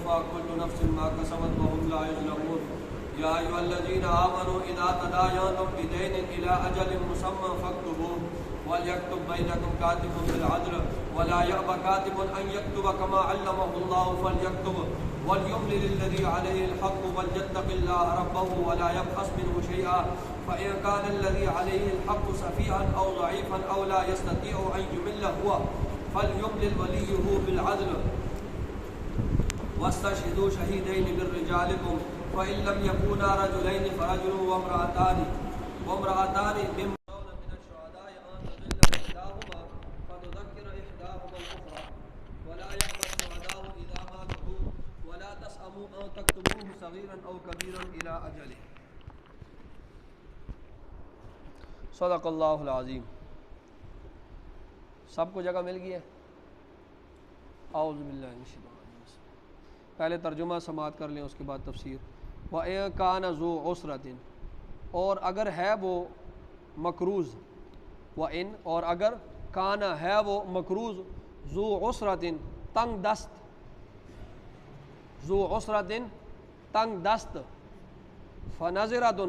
توفى كل نفس ما كسبت وهم لا يظلمون يا أيها الذين آمنوا إذا تداينتم بدين إلى أجل مسمى فاكتبوه وليكتب بينكم كاتب بالعدل ولا يأبى كاتب أن يكتب كما علمه الله فليكتب وليملل الذي عليه الحق وليتق الله ربه ولا يبخس منه شيئا فإن كان الذي عليه الحق سفيها أو ضعيفا أو لا يستطيع أن يمل هو فليملل وليه بالعدل واستشهدوا شهيدين من رجالكم فإن لم يكونا رجلين فرجل وامرأتان ممن من الشهداء أن تضل إحداهما فتذكر إحداهما الأخرى ولا يأبى الشهداء إذا ما دعوا ولا تسأموا أن تكتبوه صغيرا أو كبيرا إلى أجله. صدق اللہ العظیم. سب کو جگہ مل گئی ہے؟ اعوذ باللہ من الشیطان الرجیم. پہلے ترجمہ سماعت کر لیں، اس کے بعد تفسیر. وَإِن كَانَ ذُو عُسْرَةٍ، اور اگر ہے وہ مقروض، وَإِن اور اگر کان ہے وہ مقروض، ذو عسرۃ تنگ دست، ذو عسرۃ تنگ دست، فنظرۃ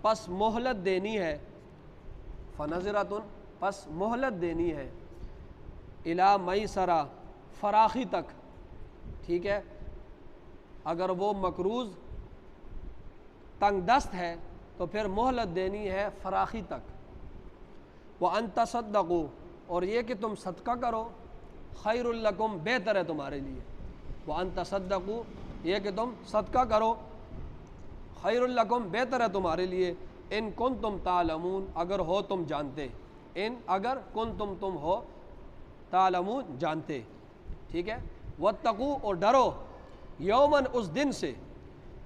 پس مہلت دینی ہے، فنظرۃ پس مہلت دینی ہے، الی میسرہ فراخی تک. ٹھیک ہے، اگر وہ مقروض تنگ دست ہے تو پھر مہلت دینی ہے فراخی تک. وَأَن تَصَدَّقُوا اور یہ کہ تم صدقہ کرو، خیر لکم بہتر ہے تمہارے لیے. وَأَن تَصَدَّقُوا یہ کہ تم صدقہ کرو، خیر لکم بہتر ہے تمہارے لیے، ان کنتم تعلمون اگر ہو تم جانتے، ان اگر کنتم تم ہو تعلمون جانتے. ٹھیک ہے. واتقوا اور ڈرو، یومن اس دن سے،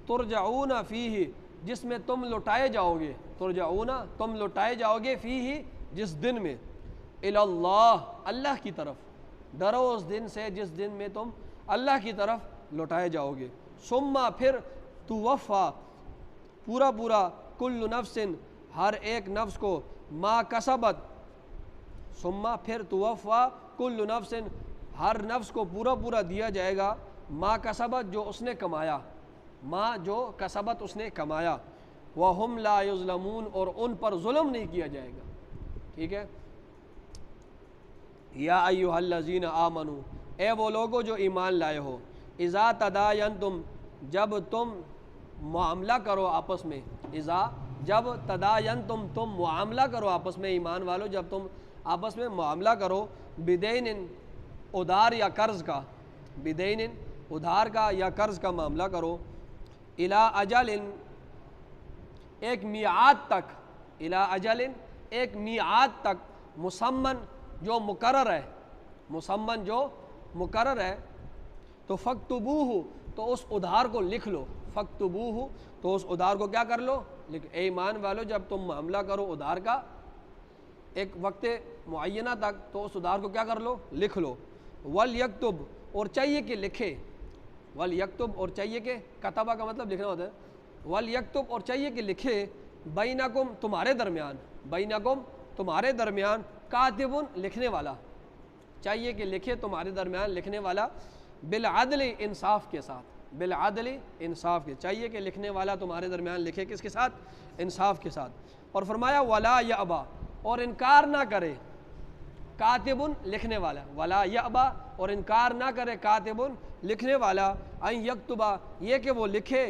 ترجعون فیہ جس میں تم لوٹائے جاؤ گے، ترجعون تم لوٹائے جاؤ گے، فیہ جس دن میں، الی اللہ اللہ کی طرف. ڈرو اس دن سے جس دن میں تم اللہ کی طرف لوٹائے جاؤ گے. ثم پھر توفا پورا پورا کل نفس ہر ایک نفس کو ما کسبت، ثم پھر توفا کل نفس ہر نفس کو پورا پورا دیا جائے گا، ما کسبت جو اس نے کمایا، ما جو کسبت اس نے کمایا، وہم لا یظلمون اور ان پر ظلم نہیں کیا جائے گا. ٹھیک ہے. یا ایھا الذین آمنو اے وہ لوگو جو ایمان لائے ہو، اذا تداینتم جب تم معاملہ کرو آپس میں، اذا جب تداینتم تم معاملہ کرو آپس میں، ایمان والو جب تم آپس میں معاملہ کرو، بدین ادھار یا قرض کا، بدین ادھار کا یا قرض کا معاملہ کرو، الی اجل ایک میعاد تک، الی اجل ایک میعاد تک، مسمن جو مقرر ہے، مسمن جو مقرر ہے، تو فاکتبوہ تو اس ادھار کو لکھ لو، فاکتبوہ تو اس ادھار کو کیا کر لو لکھ. اے ایمان والو جب تم معاملہ کرو ادھار کا ایک وقت معینہ تک تو اس ادھار کو کیا کر لو لکھ لو. وَلْيَكْتُبْ اور چاہیے کہ لکھے، وَلْيَكْتُبْ اور چاہیے کہ کتبہ کا مطلب لکھنا ہوتا ہے، وَلْيَكْتُبْ اور چاہیے کہ لکھے، بینکم تمہارے درمیان، بینکم تمہارے درمیان، کاتبٌ لکھنے والا، چاہیے کہ لکھے تمہارے درمیان لکھنے والا، بالعدل انصاف کے ساتھ، بالعدل انصاف کے، چاہیے کہ لکھنے والا تمہارے درمیان لکھے کس کے ساتھ؟ انصاف کے ساتھ. اور فرمایا ولا یأبا اور انکار نہ کرے، کاتبٌ لکھنے والا، ولا یأبا اور انکار نہ کرے، کاتبٌ لکھنے والا، ان یکتبا یہ کہ وہ لکھے،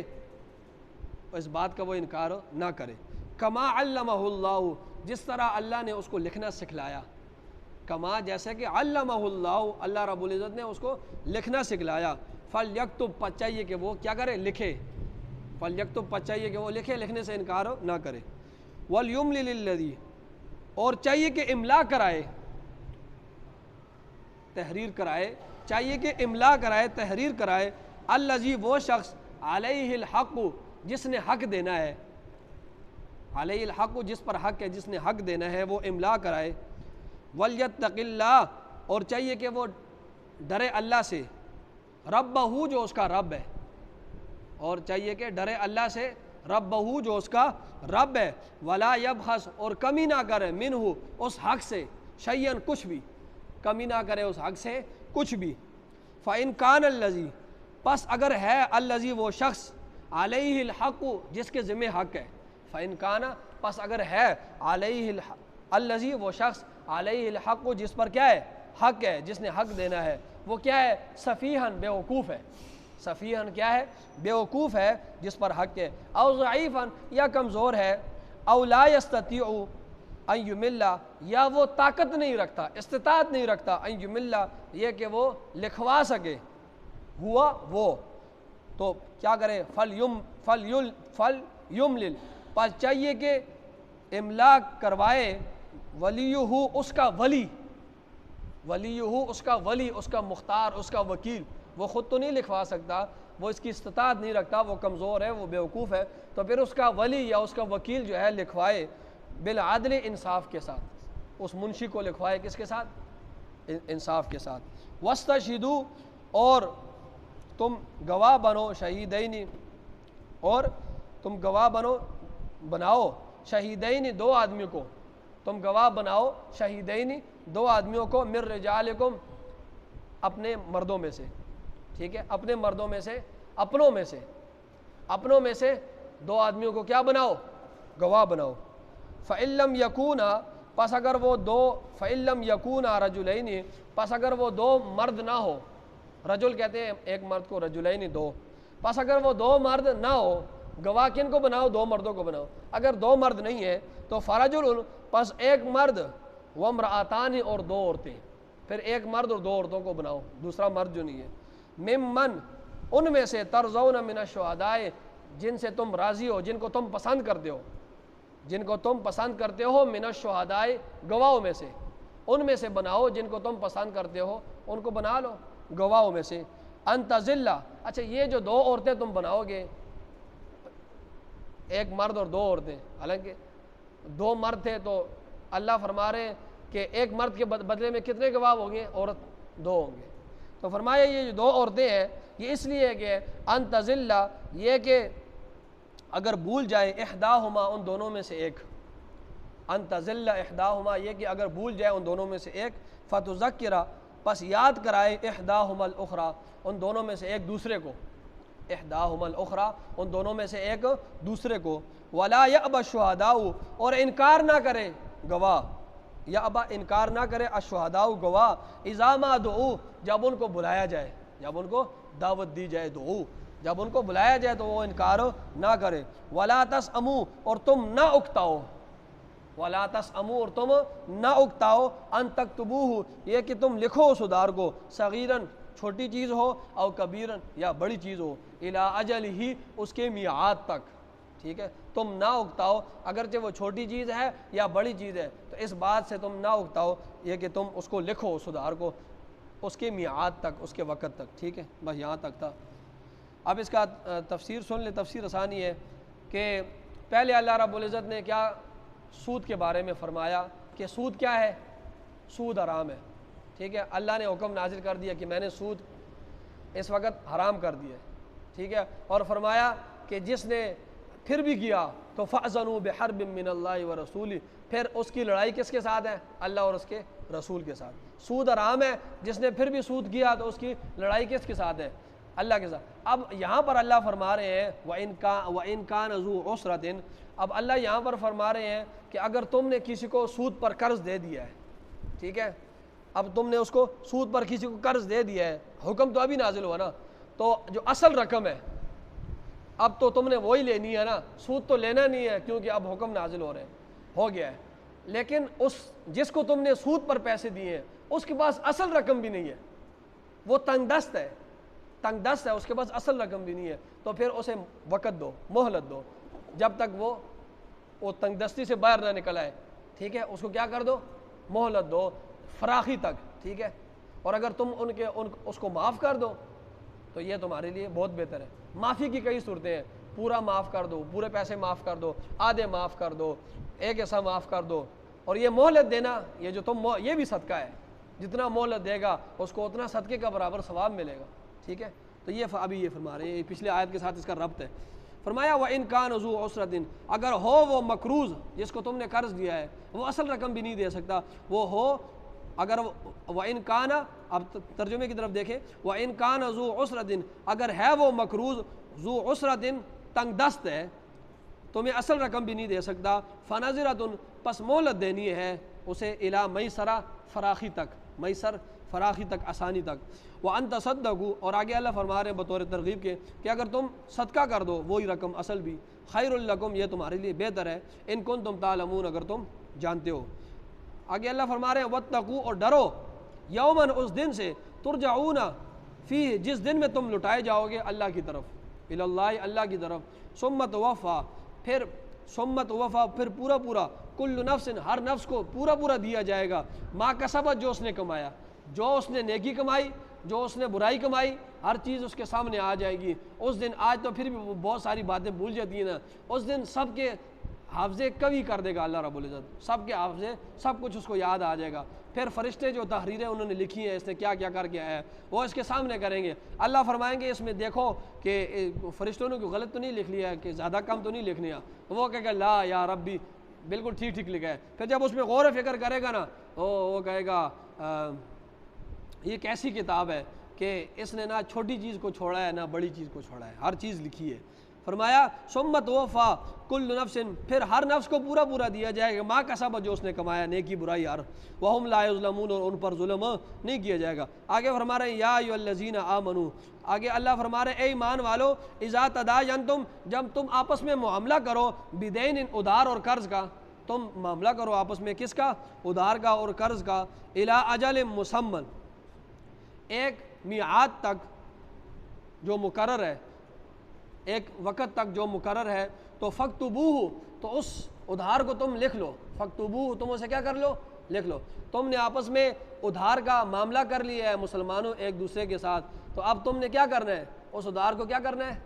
اس بات کا وہ انکار نہ کرے. کما علمہ اللہ جس طرح اللہ نے اس کو لکھنا سکھلایا، کما جیسے کہ علمہ اللہ اللہ رب العزت نے اس کو لکھنا سکھلایا، فلیکتب پس چاہیے کہ وہ کیا کرے لکھے، فلیکتب پس چاہیے کہ وہ لکھے، لکھنے سے انکار نہ کرے. ولیملل الذی اور چاہیے کہ املا کرائے، تحریر کرائے، چاہیے کہ املا کرائے، تحریر کرائے، الذی وہ شخص علیہ الحق جس نے حق دینا ہے، علیہ الحق جس پر حق ہے، جس نے حق دینا ہے وہ املا کرائے. ولیتق اللہ اور چاہیے کہ وہ ڈرے اللہ سے، ربہ جو اس کا رب ہے، اور چاہیے کہ ڈرے اللہ سے، ربہ جو اس کا رب ہے، ولا یبخس اور کمی نہ کرے، منہ اس حق سے، شیئن کچھ بھی، کمی نہ کرے اس حق سے کچھ بھی. فإن کان الذی پس اگر ہے الذی وہ شخص علیہ الحق جس کے ذمہ حق ہے، فإن کان پس اگر ہے علیہ الذی وہ شخص علیہ الحق جس پر کیا ہے حق ہے، جس نے حق دینا ہے، وہ کیا ہے سفیہن بے وقوف ہے، سفیہن کیا ہے بے وقوف ہے جس پر حق ہے، او ضعیفن یا کمزور ہے، او لا یستطیع ان یمل یا وہ طاقت نہیں رکھتا، استطاعت نہیں رکھتا، ان یمل یہ کہ وہ لکھوا سکے ہوا وہ، تو کیا کرے فلیملل پر چاہیے کہ املا کروائے ولیہ اس کا ولی، ولیہ اس کا ولی، اس کا مختار، اس کا وکیل، وہ خود تو نہیں لکھوا سکتا، وہ اس کی استطاعت نہیں رکھتا، وہ کمزور ہے، وہ بیوقوف ہے، تو پھر اس کا ولی یا اس کا وکیل جو ہے لکھوائے بالعدل انصاف کے ساتھ، اس منشی کو لکھوائے کس کے ساتھ انصاف کے ساتھ، واستشہدوا اور تم گواہ بنو شہیدین اور تم گواہ بناؤ شہیدین دو آدمیوں کو، تم گواہ بناؤ شہیدین دو آدمیوں کو من رجالکم اپنے مردوں میں سے، ٹھیک ہے، اپنے مردوں میں سے، اپنوں میں سے دو آدمیوں کو کیا بناؤ گواہ بناؤ، فَإِن لَّمْ يَكُونَا پس اگر وہ دو فَإِن لَّمْ يَكُونَا رَجُلَيْنِ پس اگر وہ دو مرد نہ ہو، رجل کہتے ہیں ایک مرد کو، رجلین دو، پس اگر وہ دو مرد نہ ہو، گواہ کن کو بناؤ دو مردوں کو بناؤ، اگر دو مرد نہیں ہے تو فرجل پس ایک مرد وامرأتان اور دو عورتیں، پھر ایک مرد اور دو عورتوں کو بناؤ، دوسرا مرد جو نہیں ہے، ممن ان میں سے ترضون من الشہداء جن سے تم راضی ہو، جن کو تم پسند کرتے ہو، جن کو تم پسند کرتے ہو، من الشہداء گواہوں میں سے، ان میں سے بناؤ جن کو تم پسند کرتے ہو ان کو بنا لو گواہوں میں سے، ان تضل اچھا یہ جو دو عورتیں تم بناؤ گے، ایک مرد اور دو عورتیں، حالانکہ دو مرد تھے تو اللہ فرما رہے ہیں کہ ایک مرد کے بدلے میں کتنے گواہ ہوں گے، عورت دو ہوں گے، تو فرمایا یہ جو دو عورتیں ہیں یہ اس لیے کہ ان تضل یہ کہ اگر بھول جائے احداہما ان دونوں میں سے ایک، ان تضل احداہما یہ کہ اگر بھول جائے ان دونوں میں سے ایک، فتذکر پس یاد کرائے احداہما الاخری ان دونوں میں سے ایک دوسرے کو، احداہما الاخری ان دونوں میں سے ایک دوسرے کو، ولا یأبی الشہداء اور انکار نہ کرے گواہ، یأبی انکار نہ کرے الشہداء گواہ، اذا ما دعوا جب ان کو بلایا جائے، جب ان کو دعوت دی جائے، دعو جب ان کو بلایا جائے تو وہ انکار نہ کرے، ولا تسأموا اور تم نہ اکتاؤ، ولا تسأموا اور تم نہ اکتاؤ، ان تکتبوہ یہ کہ تم لکھو اس ادار کو، صغیراً چھوٹی چیز ہو او کبیراً یا بڑی چیز ہو، الی اجلہ اس کے میعاد تک، ٹھیک ہے، تم نہ اکتاؤ اگرچہ وہ چھوٹی چیز ہے یا بڑی چیز ہے، تو اس بات سے تم نہ اکتاؤ یہ کہ تم اس کو لکھو اس ادار کو اس کے میعاد تک، اس کے وقت تک، ٹھیک ہے، بس یہاں تک تھا۔ اب اس کا تفسیر سن لیں، تفسیر آسانی ہے کہ پہلے اللہ رب العزت نے کیا سود کے بارے میں فرمایا کہ سود کیا ہے، سود حرام ہے، ٹھیک ہے، اللہ نے حکم نازل کر دیا کہ میں نے سود اس وقت حرام کر دیا ہے، ٹھیک ہے، اور فرمایا کہ جس نے پھر بھی کیا تو فَأْذَنُوا بِحَرْبٍ مِّنَ اللَّهِ وَرَسُولِهِ پھر اس کی لڑائی کس کے ساتھ ہے، اللہ اور اس کے رسول کے ساتھ، سود حرام ہے، جس نے پھر بھی سود کیا تو اس کی لڑائی کس کے ساتھ ہے، اللہ کے ساتھ۔ اب یہاں پر اللہ فرما رہے ہیں وَإِن كَانَ ذُو عُسْرَةٍ اب اللہ یہاں پر فرما رہے ہیں کہ اگر تم نے کسی کو سود پر قرض دے دیا ہے، ٹھیک ہے، اب تم نے اس کو سود پر کسی کو قرض دے دیا ہے، حکم تو ابھی نازل ہوا نا، تو جو اصل رقم ہے اب تو تم نے وہی لینی ہے نا، سود تو لینا نہیں ہے کیونکہ اب حکم نازل ہو رہے ہیں، ہو گیا ہے، لیکن اس جس کو تم نے سود پر پیسے دیے ہیں اس کے پاس اصل رقم بھی نہیں ہے، وہ تنگ دست ہے، اس کے پاس اصل رقم بھی نہیں ہے، تو پھر اسے وقت دو، مہلت دو، جب تک وہ تنگ دستی سے باہر نہ نکل آئے، ٹھیک ہے، اس کو کیا کر دو، مہلت دو فراخی تک، ٹھیک ہے، اور اگر تم اس کو معاف کر دو تو یہ تمہارے لیے بہت بہتر ہے۔ معافی کی کئی صورتیں ہیں، پورا معاف کر دو، پورے پیسے معاف کر دو، آدھے معاف کر دو، ایک ایسا معاف کر دو، اور یہ مہلت دینا یہ جو یہ بھی صدقہ ہے، جتنا مہلت دے گا اس کو اتنا صدقے کا برابر ثواب ملے گا، ٹھیک ہے، تو یہ ابھی یہ فرما رہے ہیں، پچھلے آیت کے ساتھ اس کا ربط ہے۔ فرمایا وَإِن كَانَ ذُو عُسْرَةٍ اگر ہو وہ مقروض جس کو تم نے قرض دیا ہے وہ اصل رقم بھی نہیں دے سکتا، وہ ہو اگر وَإِن كَانَ اب ترجمے کی طرف دیکھیں، وَإِنْ كَانَ ذُو عُسْرَةٍ، اگر ہے وہ مقروض ذو عسرۃ تنگ دست ہے، تمہیں اصل رقم بھی نہیں دے سکتا، فَنَظِرَةٌ پس مہلت دینی ہے اسے اِلیٰ میسرہ فراخی تک، میسر فراخی تک، آسانی تک، وَأَن تَصَدَّقُوا اور آگے اللہ فرما رہے ہیں بطور ترغیب کے کہ اگر تم صدقہ کر دو وہی رقم اصل بھی، خیر لکم یہ تمہارے لیے بہتر ہے، ان کنتم تعلمون اگر تم جانتے ہو۔ آگے اللہ فرما رہے ہیں وَاتَّقُوا اور ڈرو، یوماً اس دن سے، ترجعون فیہ جس دن میں تم لٹائے جاؤ گے اللہ کی طرف، اللہ اللہ کی طرف، ثم توفیٰ پھر پورا کل نفس ہر نفس کو پورا دیا جائے گا، ما کسبت جو اس نے کمایا، جو اس نے نیکی کمائی، جو اس نے برائی کمائی، ہر چیز اس کے سامنے آ جائے گی اس دن۔ آج تو پھر بھی وہ بہت ساری باتیں بھول جاتی ہیں نا، اس دن سب کے حافظے قوی کر دے گا اللہ رب العزت، سب کے حافظے سب کچھ اس کو یاد آ جائے گا۔ پھر فرشتے جو تحریریں انہوں نے لکھی ہیں، اس نے کیا کیا کر کے آیا ہے، وہ اس کے سامنے کریں گے۔ اللہ فرمائیں گے اس میں دیکھو کہ فرشتوں نے کوئی غلط تو نہیں لکھ لیا ہے، کہ زیادہ کم تو نہیں لکھ لیا، وہ کہے گا لا یا ربی بالکل ٹھیک لکھا ہے۔ پھر جب اس میں غور و فکر کرے گا نا، وہ کہے گا یہ کیسی کتاب ہے کہ اس نے نہ چھوٹی چیز کو چھوڑا ہے نہ بڑی چیز کو چھوڑا ہے، ہر چیز لکھی ہے۔ فرمایا ثم توفیٰ کل نفس پھر ہر نفس کو پورا دیا جائے گا، ما کسبت جو اس نے کمایا، نیکی برائی ہر، وہم لا یظلمون اور ان پر ظلم نہیں کیا جائے گا۔ آگے فرما رہے ہیں یا ایھا الذین آمنوا، آگے اللہ فرما رہے ہیں اے ایمان والو، اذا تداینتم جب تم آپس میں معاملہ کرو، بدین ادھار اور قرض کا، تم معاملہ کرو آپس میں کس کا؟ ادھار کا اور قرض کا، الی اجل مسمى ایک میعاد تک جو مقرر ہے، ایک وقت تک جو مقرر ہے، تو فاکتبوہ تو اس ادھار کو تم لکھ لو، فاکتبوہ تم اسے کیا کر لو؟ لکھ لو۔ تم نے آپس میں ادھار کا معاملہ کر لیا ہے مسلمانوں ایک دوسرے کے ساتھ، تو اب تم نے کیا کرنا ہے؟ اس ادھار کو کیا کرنا ہے؟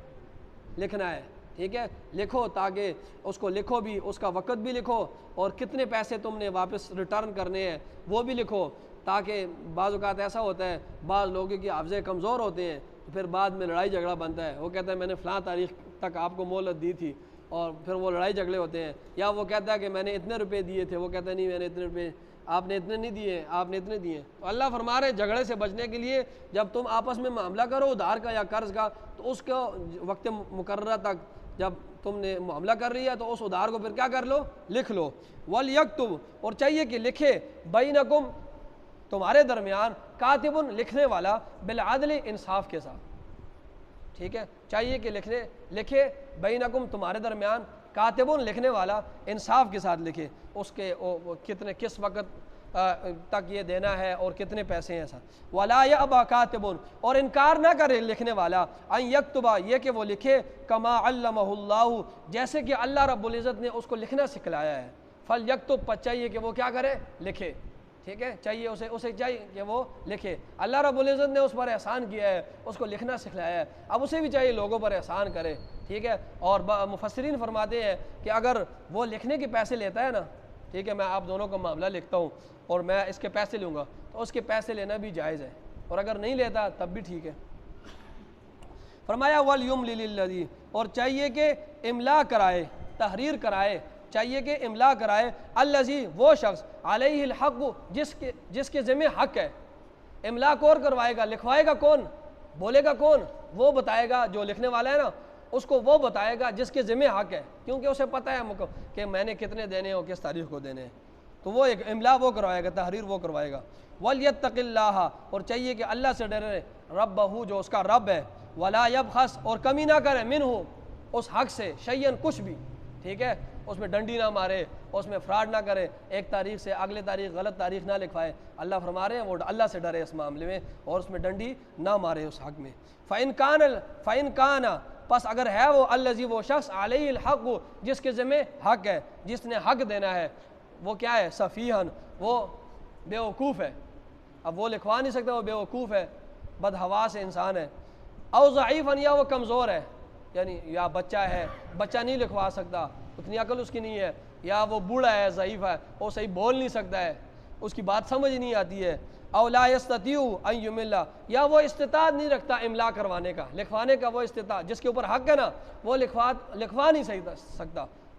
لکھنا ہے، ٹھیک ہے؟ لکھو، تاکہ اس کو لکھو بھی، اس کا وقت بھی لکھو، اور کتنے پیسے تم نے واپس ریٹرن کرنے ہیں وہ بھی لکھو، تاکہ بعض اوقات ایسا ہوتا ہے بعض لوگوں کی حافظے کمزور ہوتے ہیں، پھر بعد میں لڑائی جھگڑا بنتا ہے، وہ کہتا ہے میں نے فلاں تاریخ تک آپ کو مہلت دی تھی، اور پھر وہ لڑائی جھگڑے ہوتے ہیں۔ یا وہ کہتا ہے کہ میں نے اتنے روپے دیے تھے، وہ کہتا ہے نہیں میں نے اتنے روپے، آپ نے اتنے نہیں دیے، آپ نے اتنے دیے۔ تو اللہ فرما رہے جھگڑے سے بچنے کے لیے جب تم آپس میں معاملہ کرو ادھار کا یا قرض کا، تو اس کو وقت مقررہ تک جب تم نے معاملہ کر لیا تو اس ادھار کو پھر کیا کر لو؟ لکھ لو۔ وَلْيَكْتُبْ اور چاہیے کہ لکھے، بَيْنَكُمْ تمہارے درمیان، کاتب لکھنے والا، بالعدل انصاف کے ساتھ، ٹھیک ہے؟ چاہیے کہ لکھے بینکم تمہارے درمیان، کاتب لکھنے والا، انصاف کے ساتھ لکھے، اس کے کتنے کس وقت تک یہ دینا ہے اور کتنے پیسے ہیں ایسا۔ ولا یأبی کاتب اور انکار نہ کرے لکھنے والا، ان یکتب یہ کہ وہ لکھے، کما علمہ اللہ جیسے کہ اللہ رب العزت نے اس کو لکھنا سکھلایا ہے۔ فلیکتب پر چاہیے کہ وہ کیا کرے؟ لکھے، ٹھیک ہے؟ چاہیے اسے چاہیے کہ وہ لکھے، اللہ رب العزت نے اس پر احسان کیا ہے، اس کو لکھنا سکھلایا ہے، اب اسے بھی چاہیے لوگوں پر احسان کرے، ٹھیک ہے؟ اور مفسرین فرماتے ہیں کہ اگر وہ لکھنے کے پیسے لیتا ہے نا، ٹھیک ہے، میں آپ دونوں کا معاملہ لکھتا ہوں اور میں اس کے پیسے لوں گا، تو اس کے پیسے لینا بھی جائز ہے، اور اگر نہیں لیتا تب بھی ٹھیک ہے۔ فرمایا وَلْيُمْلِلِ الَّذِي اور چاہیے کہ املا کرائے، تحریر کرائے، چاہیے کہ املا کرائے، الذی وہ شخص، علیہ الحق جس کے ذمہ حق ہے۔ املا کون کروائے گا؟ لکھوائے گا کون؟ بولے گا کون؟ وہ بتائے گا، جو لکھنے والا ہے نا اس کو وہ بتائے گا جس کے ذمہ حق ہے، کیونکہ اسے پتہ ہے کہ میں نے کتنے دینے اور کس تاریخ کو دینے ہیں، تو وہ ایک املا وہ کروائے گا، تحریر وہ کروائے گا۔ وَلْيَتَّقِ اللَّهَ اور چاہیے کہ اللہ سے ڈرے، ربہ جو اس کا رب ہے، وَلَا يَبْخَسْ اور کمی نہ کرے، منہ اس حق سے، شیئن کچھ بھی، ٹھیک ہے؟ اس میں ڈنڈی نہ مارے، اس میں فراڈ نہ کرے، ایک تاریخ سے اگلے تاریخ غلط تاریخ نہ لکھوائے۔ اللہ فرما رہے ہیں وہ اللہ سے ڈرے اس معاملے میں، اور اس میں ڈنڈی نہ مارے اس حق میں۔ فَإِنْ كَانَ پس اگر ہے وہ الذی وہ شخص، علیہ الحق جس کے ذمہ حق ہے، جس نے حق دینا ہے، وہ کیا ہے؟ سفیہن وہ بے وقوف ہے، اب وہ لکھوا نہیں سکتا، وہ بے وقوف ہے، بدحواس انسان ہے، او ضعیفن یا وہ کمزور ہے، یعنی یا بچہ ہے، بچہ نہیں لکھوا سکتا، اتنی عقل اس کی نہیں ہے، یا وہ بوڑھا ہے، ضعیف ہے، وہ صحیح بول نہیں سکتا ہے، اس کی بات سمجھ نہیں آتی ہے، او لا یستطیع ان یمل یا وہ استطاعت نہیں رکھتا املا کروانے کا، لکھوانے کا وہ استطاعت، جس کے اوپر حق ہے نا وہ لکھوا نہیں سکتا،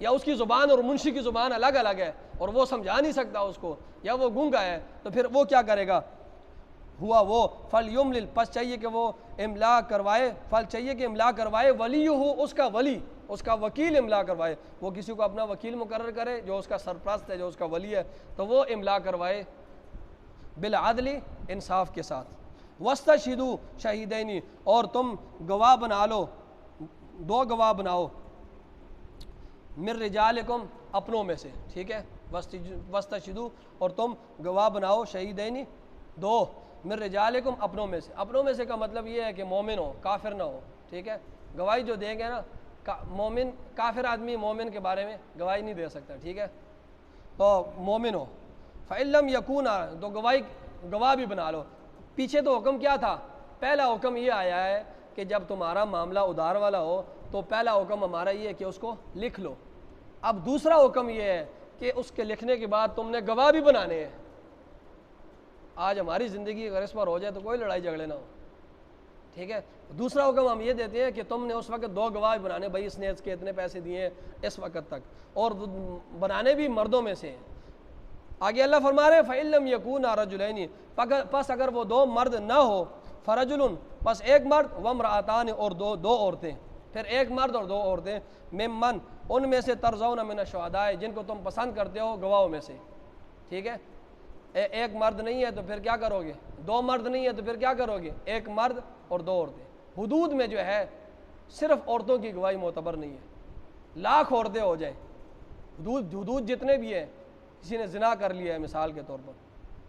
یا اس کی زبان اور منشی کی زبان الگ الگ ہے اور وہ سمجھا نہیں سکتا اس کو، یا وہ گونگا ہے، تو پھر وہ کیا کرے گا؟ ہوا وہ فلیملل، پس چاہیے کہ وہ املا کروائے، چاہیے کہ املا کروائے، ولی ہو، اس کا ولی، اس کا وکیل املا کروائے، وہ کسی کو اپنا وکیل مقرر کرے جو اس کا سرپرست ہے، جو اس کا ولی ہے، تو وہ املا کروائے بالعدل، انصاف کے ساتھ۔ واستشہدوا شہیدین، اور تم گواہ بنا لو، دو گواہ بناؤ، من رجالکم، اپنوں میں سے، ٹھیک ہے، واستشہدوا، اور تم گواہ بناؤ، شہیدین، دو، من رجالکم، اپنوں میں سے۔ اپنوں میں سے کا مطلب یہ ہے کہ مومن ہو، کافر نہ ہو، ٹھیک ہے، گواہی جو دیں گے نا، مومن، کافر آدمی مومن کے بارے میں گواہی نہیں دے سکتا، ٹھیک ہے، تو مومن ہو۔ فَإِن لَمْ يَكُونَا، تو گواہ بھی بنا لو۔ پیچھے تو حکم کیا تھا؟ پہلا حکم یہ آیا ہے کہ جب تمہارا معاملہ ادھار والا ہو تو پہلا حکم ہمارا یہ ہے کہ اس کو لکھ لو۔ اب دوسرا حکم یہ ہے کہ اس کے لکھنے کے بعد تم نے گواہ بھی بنانے ہیں۔ آج ہماری زندگی اگر اس پر ہو جائے تو کوئی لڑائی جھگڑے نہ ہو، ٹھیک ہے۔ دوسرا حکم ہم یہ دیتے ہیں کہ تم نے اس وقت دو گواہ بنانے، بھائی اس نے اس کے اتنے پیسے دیے ہیں اس وقت تک، اور بنانے بھی مردوں میں سے ہیں۔ آگے اللہ فرما رہے ہیں فَإِن لَمْ يَكُونَا رَجُلَيْنِ، پس اگر وہ دو مرد نہ ہو، فَرَجُلٌ، پس ایک مرد، وَامْرَأَتَانِ، اور دو عورتیں، پھر ایک مرد اور دو عورتیں، ممن، ان میں سے ترضون من الشہداء، جن کو تم پسند کرتے ہو گواہوں میں سے، ٹھیک ہے۔ ایک مرد نہیں ہے تو پھر کیا کرو گے؟ دو مرد نہیں ہے تو پھر کیا کرو گے؟ ایک مرد اور دو عورتیں۔ حدود میں جو ہے صرف عورتوں کی گواہی معتبر نہیں ہے، لاکھ عورتیں ہو جائیں، حدود جتنے بھی ہیں، کسی نے زنا کر لیا ہے، مثال کے طور پر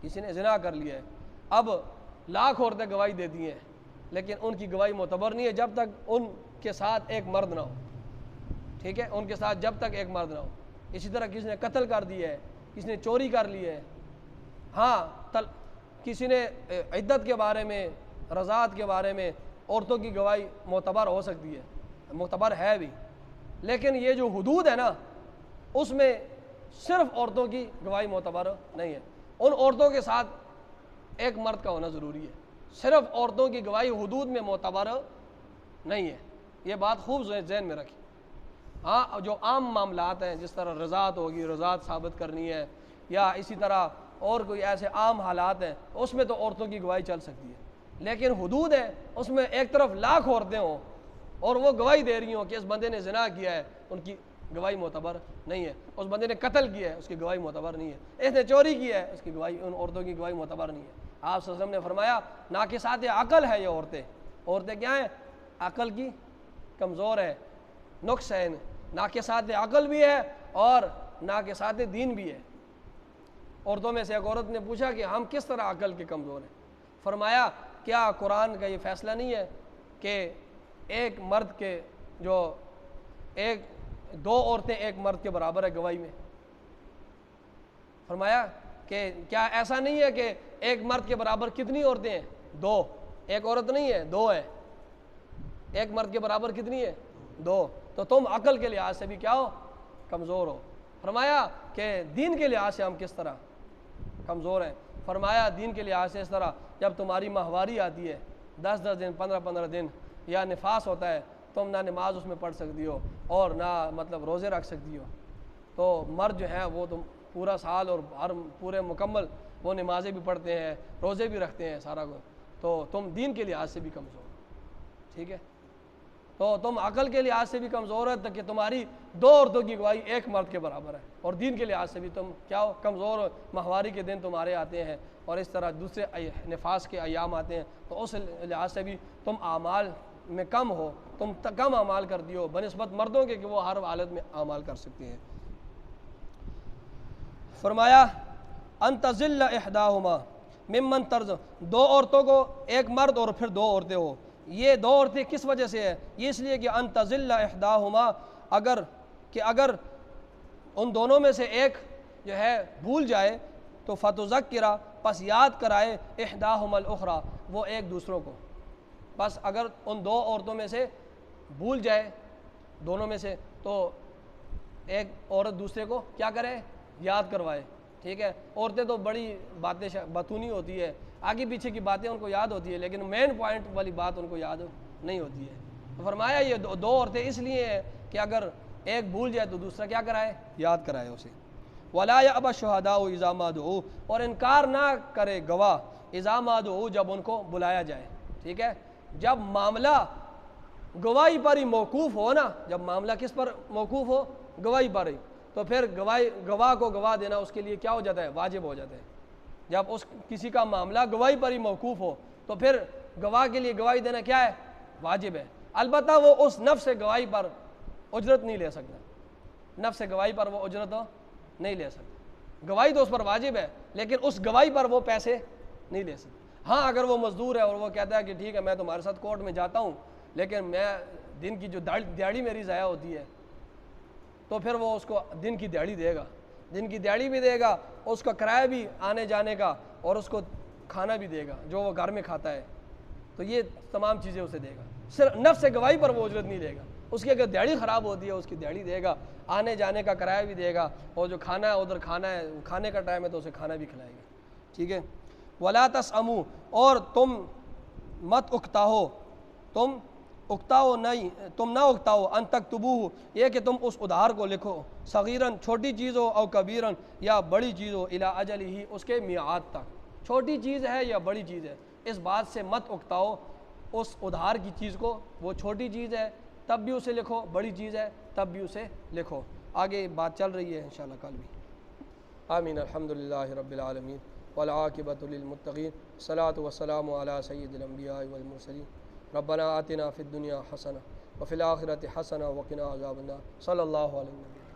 کسی نے زنا کر لیا ہے، اب لاکھ عورتیں گواہی دیتی ہیں لیکن ان کی گواہی معتبر نہیں ہے جب تک ان کے ساتھ ایک مرد نہ ہو، ٹھیک ہے، ان کے ساتھ جب تک ایک مرد نہ ہو۔ اسی طرح کسی نے قتل کر دیا ہے، کسی نے چوری کر لی ہے، ہاں کسی نے عدت کے بارے میں، رضاعت کے بارے میں عورتوں کی گواہی معتبر ہو سکتی ہے، معتبر ہے بھی، لیکن یہ جو حدود ہے نا اس میں صرف عورتوں کی گواہی معتبر نہیں ہے، ان عورتوں کے ساتھ ایک مرد کا ہونا ضروری ہے، صرف عورتوں کی گواہی حدود میں معتبر نہیں ہے، یہ بات خوب ذہن میں رکھیں۔ ہاں جو عام معاملات ہیں جس طرح رضاعت ہوگی، رضاعت ثابت کرنی ہے، یا اسی طرح اور کوئی ایسے عام حالات ہیں اس میں تو عورتوں کی گواہی چل سکتی ہے، لیکن حدود ہے اس میں ایک طرف لاکھ عورتیں ہوں اور وہ گواہی دے رہی ہوں کہ اس بندے نے زنا کیا ہے، ان کی گواہی معتبر نہیں ہے، اس بندے نے قتل کیا ہے اس کی گواہی معتبر نہیں ہے، اس نے چوری کیا ہے اس کی گواہی، ان عورتوں کی گواہی معتبر نہیں ہے۔ آپ صلی اللہ علیہ وسلم نے فرمایا ناقصات عقل ہے یہ عورتیں کیا ہیں؟ عقل کی کمزور ہے، نقص ہے، ناقصات عقل بھی ہے اور ناقصات دین بھی ہے۔ عورتوں میں سے ایک عورت نے پوچھا کہ ہم کس طرح عقل کے کمزور ہیں؟ فرمایا کیا قرآن کا یہ فیصلہ نہیں ہے کہ ایک مرد کے جو دو عورتیں ایک مرد کے برابر ہے گواہی میں؟ فرمایا کہ کیا ایسا نہیں ہے کہ ایک مرد کے برابر کتنی عورتیں ہیں؟ دو، ایک عورت نہیں ہے، دو ہے، ایک مرد کے برابر کتنی ہے؟ دو، تو تم عقل کے لحاظ سے بھی کیا ہو؟ کمزور ہو۔ فرمایا کہ دین کے لحاظ سے ہم کس طرح کمزور ہیں؟ فرمایا دین کے لحاظ سے اس طرح جب تمہاری ماہواری آتی ہے 10 دن 15 دن یا نفاس ہوتا ہے، تم نہ نماز اس میں پڑھ سکتی ہو اور نہ مطلب روزے رکھ سکتی ہو، تو مرد جو ہے وہ تم پورا سال اور ہر پورے مکمل وہ نمازیں بھی پڑھتے ہیں، روزے بھی رکھتے ہیں، سارا کچھ، تو تم دین کے لحاظ سے بھی کمزور ہو، ٹھیک ہے، تو تم عقل کے لحاظ سے بھی کمزور ہے کہ تمہاری دو عورتوں کی گواہی ایک مرد کے برابر ہے، اور دین کے لحاظ سے بھی تم کیا ہو؟ کمزور ہو، ماہواری کے دن تمہارے آتے ہیں اور اس طرح دوسرے نفاس کے ایام آتے ہیں، تو اس لحاظ سے بھی تم اعمال میں کم ہو، تم کم اعمال کرتی ہو بنسبت مردوں کے کہ وہ ہر حالت میں اعمال کر سکتے ہیں۔ فرمایا ان تزل احداہما ممن ترض، دو عورتوں کو، ایک مرد اور پھر دو عورتیں ہو، یہ دو عورتیں کس وجہ سے ہے؟ یہ اس لیے کہ ان تزل احداہما، اگر ان دونوں میں سے ایک جو ہے بھول جائے تو فتذکرہ، پس یاد کرائے احداہما الاخری، وہ ایک دوسروں کو، بس اگر ان دو عورتوں میں سے بھول جائے، دونوں میں سے، تو ایک عورت دوسرے کو کیا کرے؟ یاد کروائے، ٹھیک ہے۔ عورتیں تو بڑی باتیں بتونی ہوتی ہے، آگے پیچھے کی باتیں ان کو یاد ہوتی ہے لیکن مین پوائنٹ والی بات ان کو یاد نہیں ہوتی ہے۔ تو فرمایا یہ دو عورتیں اس لیے ہیں کہ اگر ایک بھول جائے تو دوسرا کیا کرائے؟ یاد کرائے اسے۔ وَلَا يَأْبَ الشُّهَدَاءُ إِذَا مَا دُعُوا، اور انکار نہ کرے گواہ اِذَا مَا دُعُوا، جب ان کو بلایا جائے۔ ٹھیک ہے، جب معاملہ گواہی پر ہی موقوف ہو نا، جب معاملہ کس پر موقوف ہو؟ گواہی پر ہی، تو پھر گواہ کو گواہ دینا اس کے لیے کیا ہو جاتا ہے؟ واجب ہو جاتا ہے۔ جب کسی کا معاملہ گواہی پر ہی موقوف ہو تو پھر گواہ کے لیے گواہی دینا کیا ہے؟ واجب ہے۔ البتہ وہ اس نفس گواہی پر اجرت نہیں لے سکتا، نفس گواہی پر وہ اجرت نہیں لے سکتا۔ گواہی تو اس پر واجب ہے لیکن اس گواہی پر وہ پیسے نہیں لے سکتا۔ ہاں اگر وہ مزدور ہے اور وہ کہتا ہے کہ ٹھیک ہے میں تمہارے ساتھ کورٹ میں جاتا ہوں لیکن میں دن کی جو دیہڑی میری ضائع ہوتی ہے، تو پھر وہ اس کو دن کی دیہڑی دے گا، دن کی دیہڑی بھی دے گا، اس کا کرایہ بھی آنے جانے کا، اور اس کو کھانا بھی دے گا جو وہ گھر میں کھاتا ہے، تو یہ تمام چیزیں اسے دے گا۔ صرف نفس گواہی پر وہ اجرت نہیں دے گا، اس کی اگر دیہڑی خراب ہوتی ہے اس کی دیہڑی دے گا، آنے جانے کا کرایہ بھی دے گا، اور جو کھانا ہے ادھر کھانا ہے، کھانے کا ٹائم ہے تو اسے کھانا بھی کھلائے گا۔ ٹھیک ہے، وَلَا تَسْأَمُوا، اور تم مت اکتاؤ، تم اکتاؤ نہیں، تم نہ اکتاؤ، ان تکتبوہ، یہ کہ تم اس ادھار کو لکھو، صغیراً چھوٹی چیز ہو، او کبیراً یا بڑی چیز ہو، الی اجلہ اس کے میعاد تک، چھوٹی چیز ہے یا بڑی چیز ہے، اس بات سے مت اکتاؤ اس ادھار کی چیز کو، وہ چھوٹی چیز ہے تب بھی اسے لکھو، بڑی چیز ہے تب بھی اسے لکھو۔ آگے بات چل رہی ہے انشاءاللہ کل بھی۔ آمین۔ الحمدللہ رب العالمین والعاقبۃ للمتقین، الصلاۃ والسلام علی سید الانبیاء والمرسلین، ربنا آتنا فی الدنیا حسنہ وفی الآخرۃ حسنہ وقنا عذاب النار، صلی اللہ علیہ وسلم۔